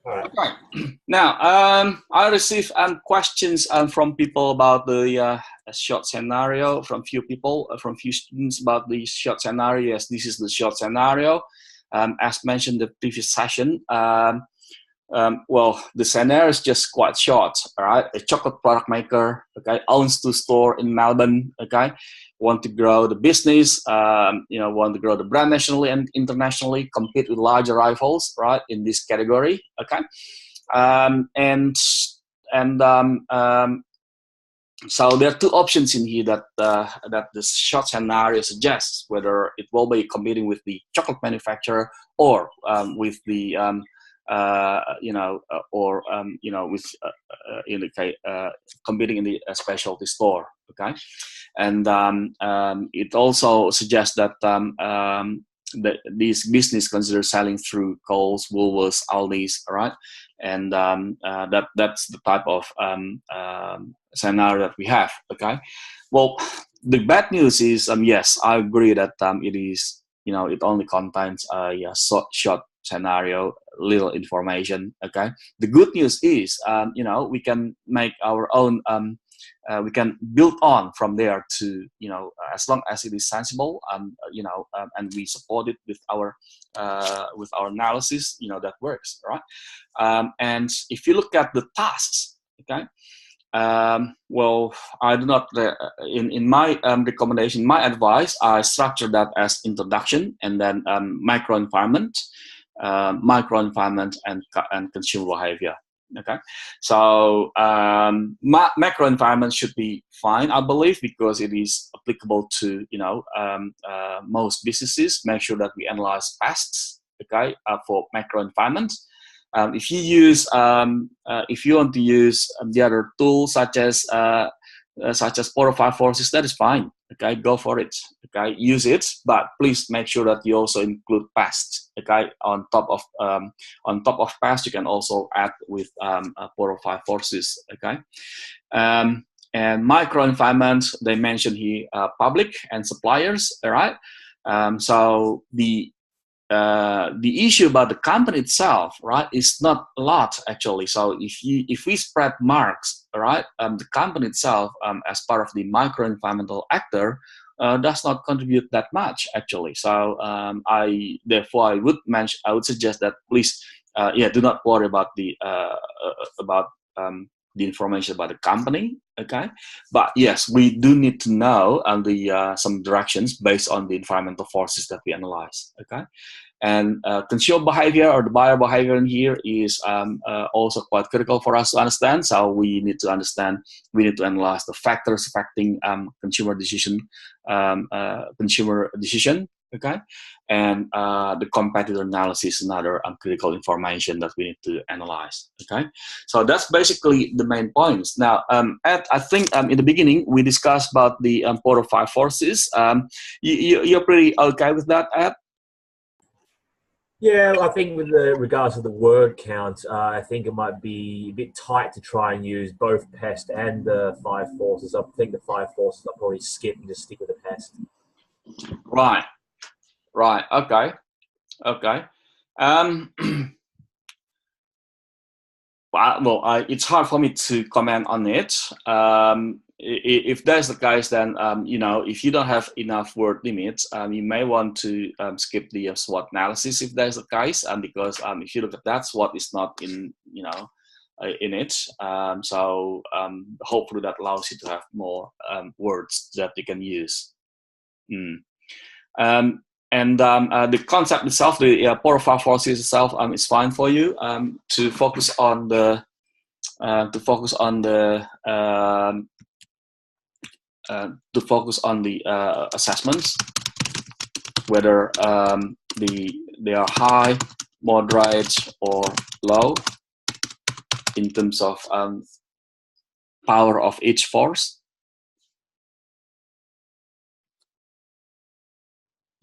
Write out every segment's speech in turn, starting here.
All right. Okay. Now, I received questions from people about the short scenario from few people, from few students about the short scenario. Yes, this is the short scenario. As mentioned in the previous session, well, the scenario is just quite short. All right, a chocolate product maker, okay, owns 2 stores in Melbourne. Okay, want to grow the business, want to grow the brand nationally and internationally, compete with larger rivals, right, in this category. Okay, and so there are 2 options in here that that the short scenario suggests, whether it will be competing with the chocolate manufacturer or with the competing in the specialty store. Okay, and it also suggests that this business considers selling through Coles, Woolworths, Aldi's, all right, and that's the type of scenario that we have. Okay, well, the bad news is yes, I agree that it is, it only contains a short scenario, little information. Okay, the good news is we can make our own, we can build on from there to, as long as it is sensible, and we support it with our analysis, that works, right? And if you look at the tasks, okay, well, I do not, in my recommendation, my advice, I structure that as introduction, and then microenvironment, and consumer behavior. Okay, so macro environment should be fine, I believe, because it is applicable to most businesses. Make sure that we analyze pests, okay, for macro environment. If you use if you want to use the other tools such as 4 or 5 forces, that is fine. Okay, go for it. Okay, use it, but please make sure that you also include pests. Okay, on top of pests, you can also add with 4 or 5 forces. Okay, and microenvironment, they mention here public and suppliers. All right, so the issue about the company itself, right, is not a lot actually. So if we spread marks, right, the company itself as part of the micro-environmental actor does not contribute that much actually. So I would suggest that please, do not worry about the information about the company. Okay, but yes, we do need to know some directions based on the environmental forces that we analyze. Okay, and consumer behavior or the buyer behavior in here is also quite critical for us to understand. So we need to analyze the factors affecting consumer decision. Okay, and the competitor analysis is another critical information that we need to analyze. Okay, so that's basically the main points. Now, Ed, I think in the beginning we discussed about the 4 or 5 forces. You're pretty okay with that, Ed? Yeah, I think with regards to the word count, I think it might be a bit tight to try and use both pest and the 5 forces. I think the 5 forces I'll probably skip and just stick with the pest. Right. Okay. Well, it's hard for me to comment on it. If that's the case, then if you don't have enough word limits, you may want to skip the SWOT analysis if that's the case, because if you look at that, SWOT is not in in it. So hopefully that allows you to have more words that you can use. And the concept itself, the 4 or 5 forces itself, is fine for you to focus on the assessments, whether they are high, moderate, or low in terms of power of each force.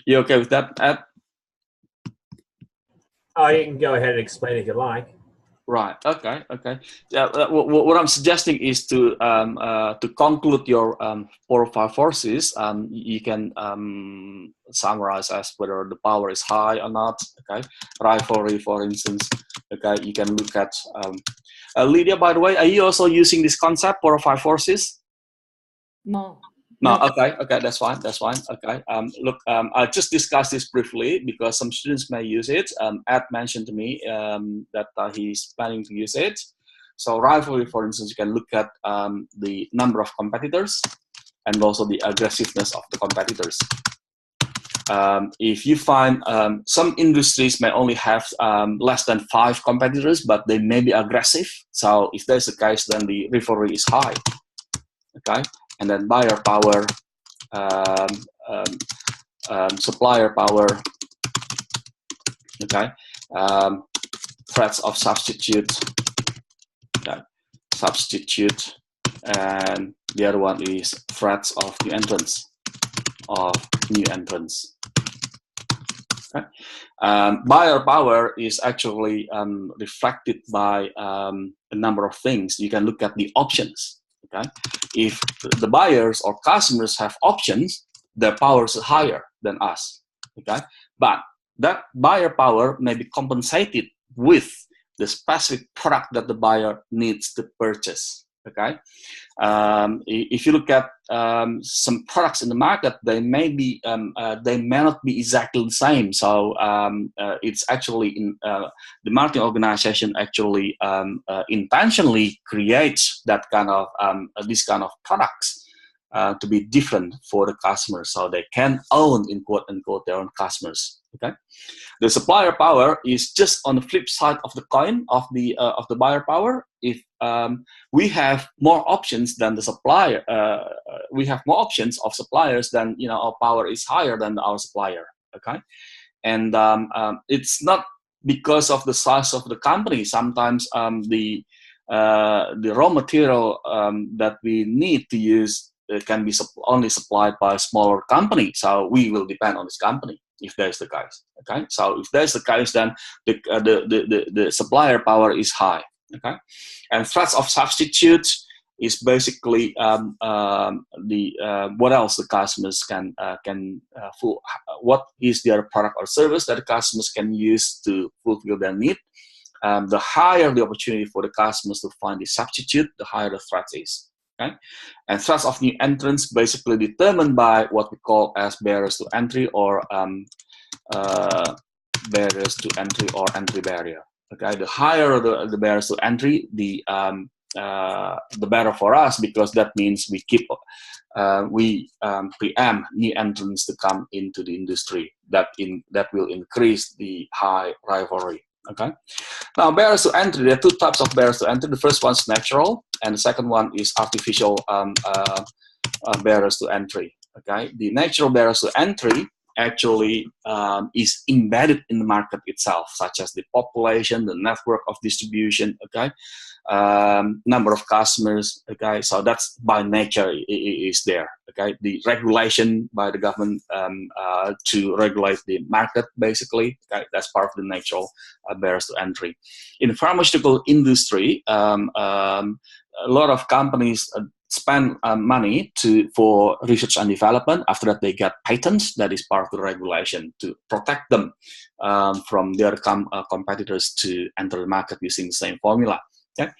You okay with that, Ed? Oh, you can go ahead and explain if you like. Right. Okay. Yeah. What I'm suggesting is to conclude your 4 or 5 forces. You can summarize as whether the power is high or not. Okay. Rivalry, for instance. Okay, you can look at Lydia. By the way, are you also using this concept for 5 forces? No. No, okay, that's fine, okay. Look, I just discussed this briefly because some students may use it. Ed mentioned to me that he's planning to use it. So rivalry, for instance, you can look at the number of competitors and also the aggressiveness of the competitors. If you find some industries may only have less than 5 competitors, but they may be aggressive. So if that's the case, then the rivalry is high, okay? And then buyer power, supplier power, okay, threats of substitute, okay. Substitute, and the other one is threats of new entrants, Okay. Buyer power is actually reflected by a number of things. You can look at the options. Okay, if the buyers or customers have options, their power is higher than us. Okay, but that buyer power may be compensated with the specific product that the buyer needs to purchase. Okay, if you look at some products in the market, they may not be exactly the same. So it's actually in the marketing organization actually intentionally creates that kind of this kind of products to be different for the customers, so they can own, in quote unquote, their own customers. Okay, the supplier power is just on the flip side of the coin of the buyer power. If we have more options than the supplier, we have more options of suppliers, then our power is higher than our supplier. Okay, and it's not because of the size of the company. Sometimes the raw material that we need to use can be only supplied by a smaller company, so we will depend on this company if there's the case. Okay, so if there's the case, then the supplier power is high. Okay, and threats of substitute is basically what else the customers can what is their product or service that the customers can use to fulfill their need. The higher the opportunity for the customers to find the substitute, the higher the threat is. Okay? And threats of new entrants basically determined by what we call as barriers to entry or barriers to entry or entry barrier. Okay, the higher the barriers to entry, the better for us, because that means we preempt new entrants to come into the industry. That will increase the high rivalry. Okay. Now, barriers to entry, there are 2 types of barriers to entry. The first one is natural, and the second one is artificial barriers to entry. Okay. The natural barriers to entry actually is embedded in the market itself, such as the population, the network of distribution, okay, number of customers, okay, so that's by nature is there, okay. The regulation by the government to regulate the market, basically, okay, that's part of the natural barriers to entry. In the pharmaceutical industry, a lot of companies spend money for research and development. After that, they get patents. That is part of the regulation to protect them from their competitors to enter the market using the same formula. Okay?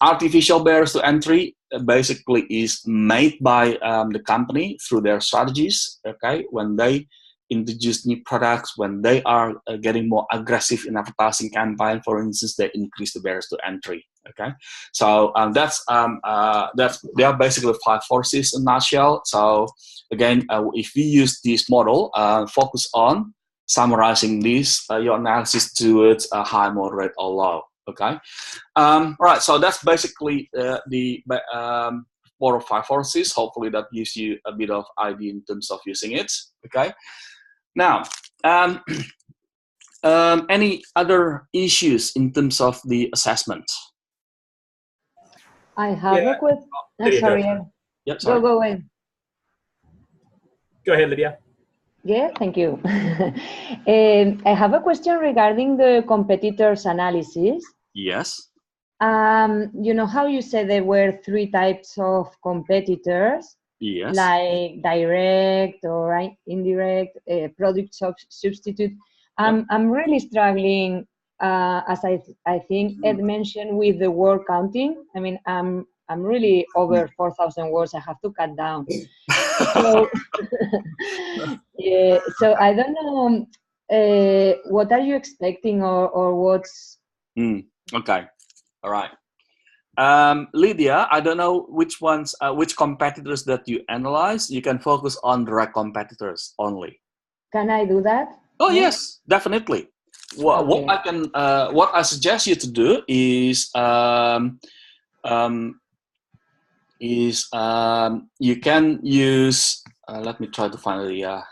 Artificial barriers to entry basically is made by the company through their strategies. Okay, when they introduce new products, when they are getting more aggressive in advertising campaign, for instance, they increase the barriers to entry. Okay, so they are basically 5 forces in a nutshell. So again, if we use this model, focus on summarizing this, your analysis towards a high, moderate, or low. Okay, right. So that's basically the 4 or 5 forces. Hopefully, that gives you a bit of idea in terms of using it. Okay. Now, any other issues in terms of the assessment? I have a question. Sorry. Yep, sorry. Go away. Go ahead, Lydia. Yeah, thank you. I have a question regarding the competitors analysis. Yes. You know how you said there were 3 types of competitors? Yes. Like direct or indirect, product substitute. I'm really struggling as I think Ed mentioned with the word counting, I mean, I'm really over 4,000 words. I have to cut down. So, yeah, so I don't know, what are you expecting, or what's... Okay, all right. Lydia, I don't know which ones, which competitors that you analyze. You can focus on direct competitors only. Can I do that? Oh yes, definitely. What Okay. I can, what I suggest you to do is, you can use. Let me try to find the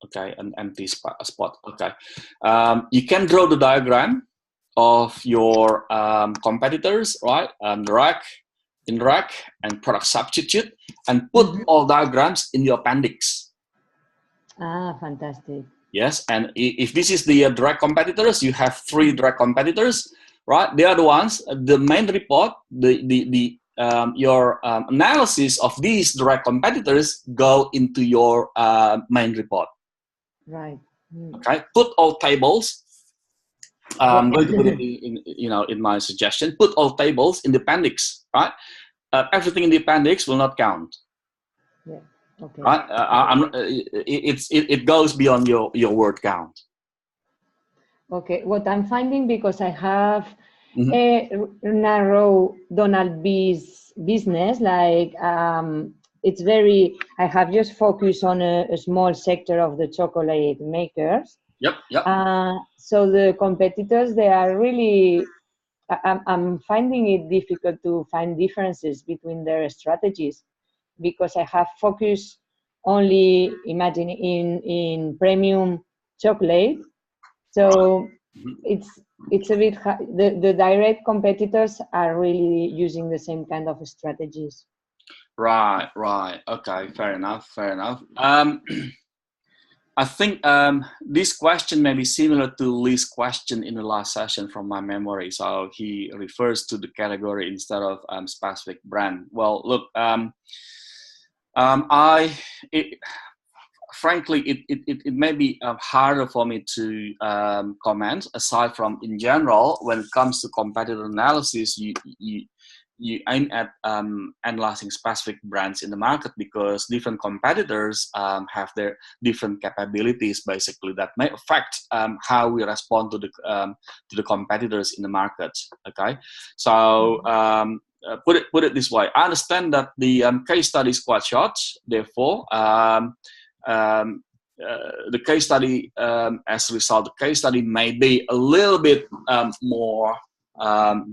okay, an empty spot. Okay, you can draw the diagram of your competitors, right? Rack, in rack, and product substitute, and put all diagrams in your appendix. Ah, fantastic. Yes, and if this is the direct competitors, you have 3 direct competitors, right? They are the ones. The main report, your analysis of these direct competitors go into your main report. Right. Okay, put all tables. I'm going to put it in my suggestion. Put all tables in the appendix, right? Everything in the appendix will not count. Yeah. Okay. Right? It goes beyond your word count. Okay. What I'm finding, because I have a narrow Donald B's business, like it's very. I have just focused on a small sector of the chocolate makers. Yep. So the competitors, they are really. I'm finding it difficult to find differences between their strategies, because I have focused only, imagine, in premium chocolate. So it's a bit the direct competitors are really using the same kind of strategies. Right. Okay, fair enough. I think this question may be similar to Lee's question in the last session from my memory. So he refers to the category instead of specific brand. Well, look, frankly, it may be harder for me to comment. Aside from, in general, when it comes to competitor analysis, you aim at analyzing specific brands in the market, because different competitors have their different capabilities, basically, that may affect how we respond to the competitors in the market. Okay, so put it this way. I understand that the case study is quite short, therefore. The case study, as a result, the case study may be a little bit more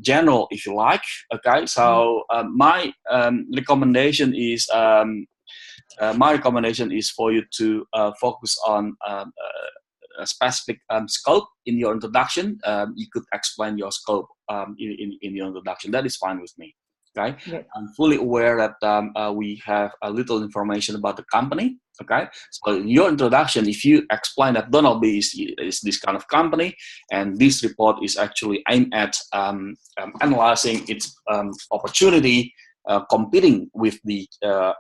general, if you like. Okay, so my recommendation is for you to focus on a specific scope in your introduction. You could explain your scope in your introduction. That is fine with me. Okay, yeah. I'm fully aware that we have a little information about the company. Okay, so in your introduction, if you explain that Donald B is this kind of company, and this report is actually aimed at analyzing its opportunity competing with the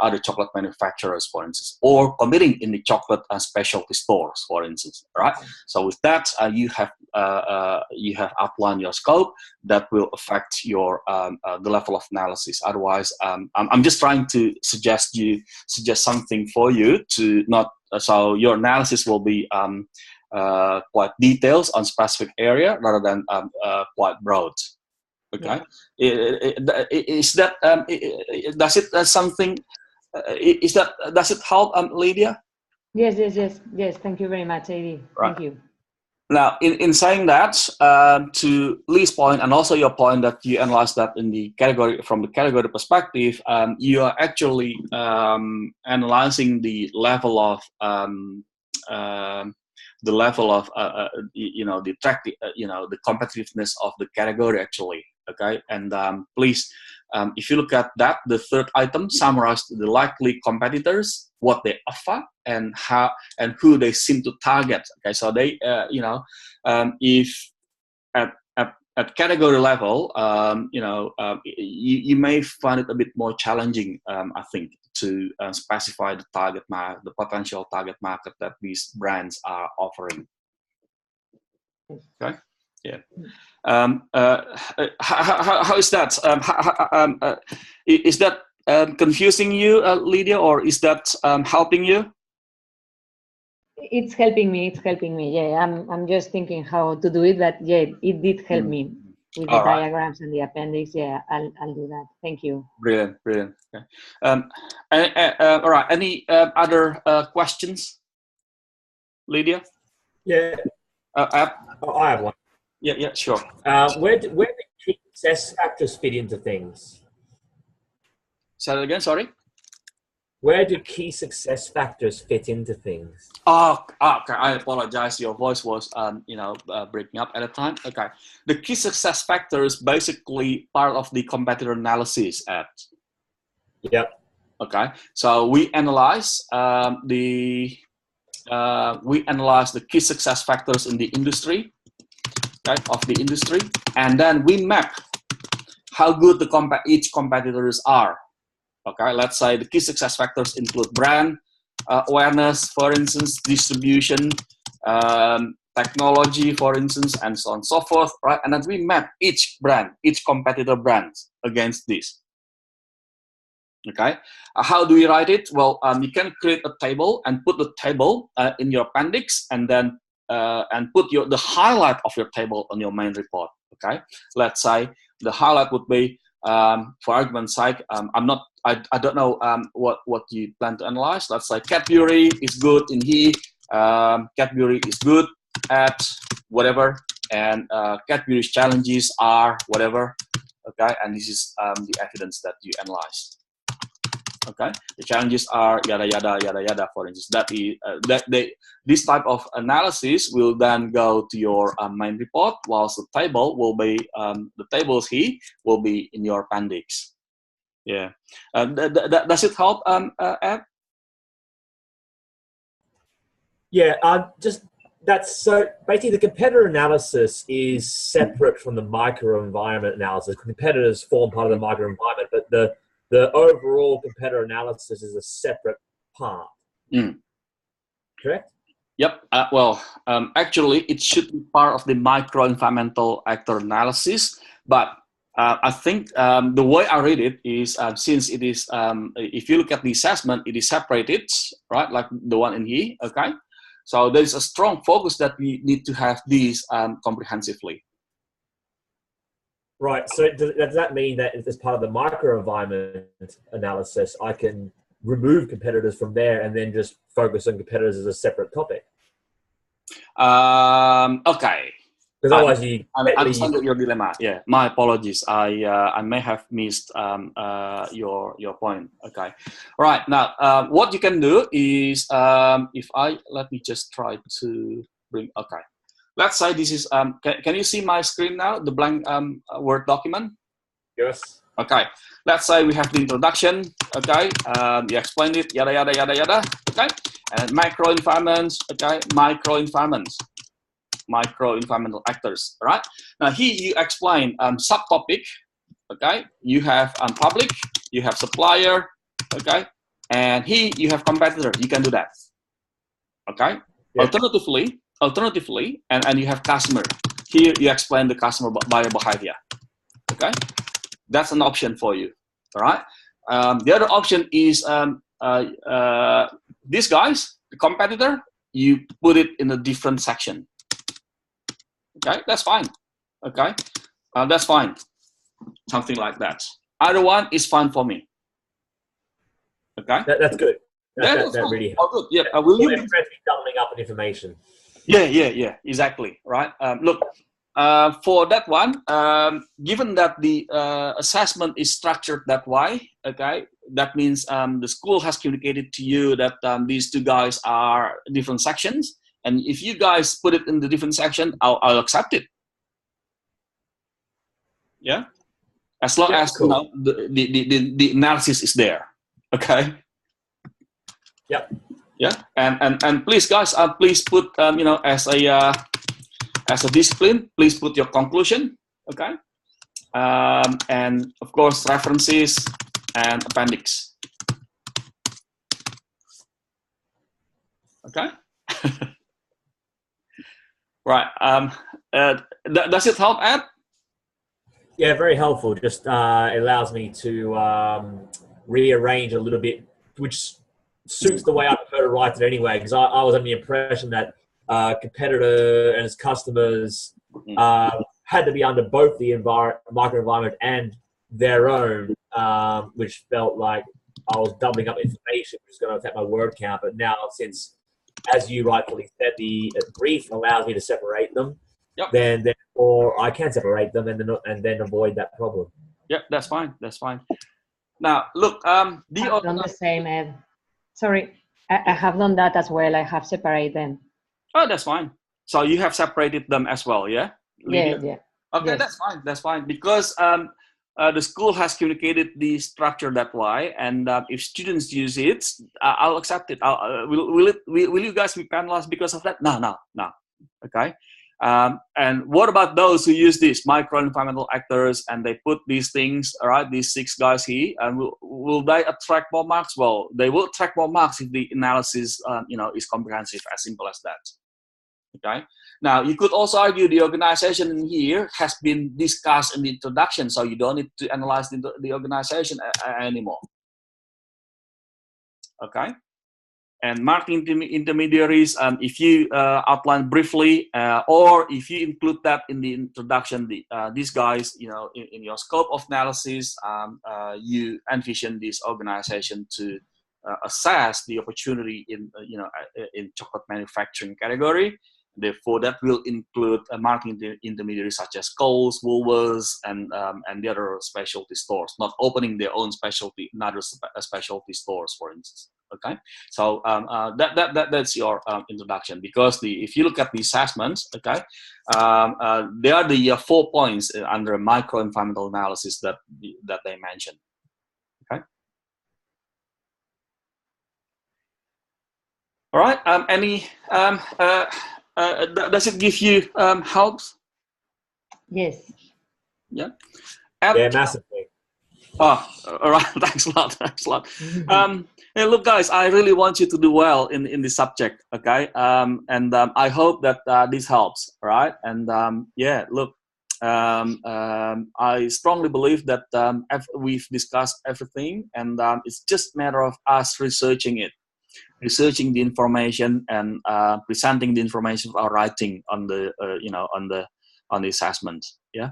other chocolate manufacturers, for instance, or competing in the chocolate specialty stores, for instance. Right. So with that, you have outlined your scope that will affect your the level of analysis. Otherwise, I'm just trying to suggest something for you to not. So your analysis will be quite detailed on specific area rather than quite broad. Okay, is that does it something? Does it help, Lydia? Yes. Thank you very much, AD. Right. Thank you. Now, in saying that, to Lee's point, and also your point that you analyze that in the category, from the category perspective, you are actually analyzing the level of the competitiveness of the category, actually. Okay, and please, if you look at that, the third item summarized the likely competitors, what they offer, and how and who they seem to target. Okay, so they, if at category level, you may find it a bit more challenging, I think, to specify the potential target market that these brands are offering. Okay. Yeah. How is that? Is that confusing you, Lydia, or is that helping you? It's helping me. It's helping me. Yeah, I'm just thinking how to do it, but yeah, it did help me with the diagrams and the appendix. Yeah, I'll do that. Thank you. Brilliant, brilliant. Okay. All right. Any other questions, Lydia? Yeah. I have one. Yeah, sure. Where do key success factors fit into things? Say that again. Sorry. Where do key success factors fit into things? Oh, okay. I apologize. Your voice was, breaking up at the time. Okay. The key success factor is basically part of the competitor analysis app. Yep. Okay. So we analyze the key success factors in the industry, okay, of the industry, and then we map how good each competitors are. Okay, let's say the key success factors include brand awareness, for instance, distribution, technology, for instance, and so on and so forth, right? And then we map each brand, each competitor brand against this. Okay, how do we write it? Well, you can create a table and put the table in your appendix, and then and put the highlight of your table on your main report. Okay, let's say the highlight would be, for argument's sake, I don't know what you plan to analyze. Let's say Cadbury is good in here. Cadbury is good at whatever, and Cadbury's challenges are whatever. Okay, and this is the evidence that you analyze. Okay, the challenges are yada yada yada yada. For instance, this type of analysis will then go to your main report, whilst the table will be the tables here will be in your appendix. Yeah, does it help, Ed? Yeah, that's so basically the competitor analysis is separate from the microenvironment analysis. Competitors form part of the microenvironment, but the overall competitor analysis is a separate part. Correct? Yep. Actually, it should be part of the microenvironmental actor analysis, but I think the way I read it is, since it is, if you look at the assessment, it is separated, right? Like the one in here, okay? So there is a strong focus that we need to have these comprehensively. Right. So does that mean that as part of the microenvironment analysis, I can remove competitors from there and then just focus on competitors as a separate topic? Okay. Because otherwise, I understand your dilemma. Yeah, my apologies. I may have missed your point. Okay, right now, what you can do is, let me just try to bring. Okay, let's say this is. Can you see my screen now? The blank Word document. Yes. Okay. Let's say we have the introduction. Okay. You explained it. Yada yada yada yada. Okay. And macro environments. Okay. Micro environments. Micro-environmental actors, right? Now here you explain subtopic, okay? You have public, you have supplier, okay? And here you have competitor, you can do that, okay? Yeah. Alternatively, and you have customer. Here you explain the customer buyer behavior, okay? That's an option for you, all right? The other option is these guys, the competitor, you put it in a different section. Okay, that's fine. Okay, that's fine. Something like that. Either one is fine for me. Okay, that's good. That really helps. Oh, good. Yeah, will you be doubling up on information? Yeah, exactly. Right. Look, for that one, given that the assessment is structured that way, okay, that means the school has communicated to you that these two guys are different sections. And if you guys put it in the different section, I'll accept it. Yeah, as long as cool. The analysis is there. Okay. Yep. Yeah, and please, guys, please put as a discipline, please put your conclusion. Okay. And of course references and appendix. Okay. Right. Does it help, Ed? Yeah, very helpful. Just it allows me to rearrange a little bit, which suits the way I prefer to write it anyway, because I was under the impression that competitor and his customers had to be under both the microenvironment and their own, which felt like I was doubling up information, which is going to affect my word count. But now, since, as you rightfully said, the brief allows me to separate them, Yep. then therefore I can separate them and then avoid that problem. Yep, that's fine. That's fine. Now, look, I've done the same, Ed. Sorry, I have done that as well. I have separated them. Oh, that's fine. So you have separated them as well, yeah? Lydia? Yeah. Okay, Yes. that's fine. That's fine, because the school has communicated the structure that way, and if students use it, I'll accept it. Will you guys be penalized because of that? No. Okay. And what about those who use these micro-environmental actors and they put these things, all right, these 6 guys here, and will they attract more marks? Well, they will attract more marks if the analysis, is comprehensive, as simple as that. Okay. Now, you could also argue the organization in here has been discussed in the introduction, so you don't need to analyze the organization anymore. Okay. And marketing intermediaries, if you outline briefly, or if you include that in the introduction, these guys, in your scope of analysis, you envision this organization to assess the opportunity in chocolate manufacturing category. Therefore, that will include marketing intermediaries such as Coles, Woolworths, and the other specialty stores, not opening their own another specialty stores, for instance. Okay, so that's your introduction, because if you look at the assessments, okay, there are the 4 points under micro-environmental analysis that they mentioned. Okay. All right. Does it give you helps? Yes. Yeah. Yeah, massively. Oh, all right. Thanks a lot. Thanks a lot. Hey, look, guys, I really want you to do well in this subject. Okay. And I hope that this helps. All right. And yeah, look, I strongly believe that we've discussed everything, and it's just a matter of us researching the information and presenting the information or writing on the on the assessment. Yeah.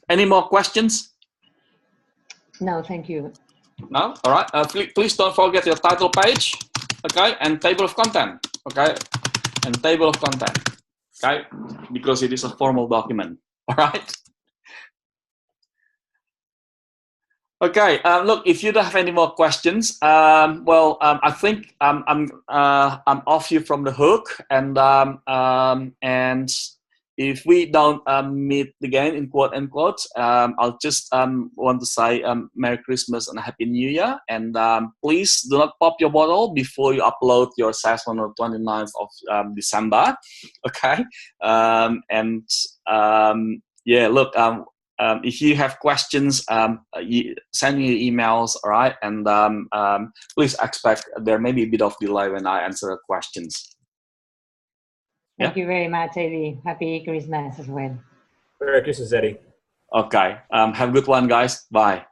Any more questions? No, thank you. No. All right. Please don't forget your title page. Okay, and table of content. Okay, and table of content. Okay, because it is a formal document. All right. Okay, look, if you don't have any more questions, I think I'm off you from the hook, and if we don't meet again in quote unquote, I'll just want to say Merry Christmas and Happy New Year, and please do not pop your bottle before you upload your assessment on the 29th of December. Okay, yeah, look. If you have questions, send me emails, all right? And please expect there may be a bit of delay when I answer questions. Thank you very much, Eddie. Happy Christmas as well. Merry Christmas, Eddie. Okay. Have a good one, guys. Bye.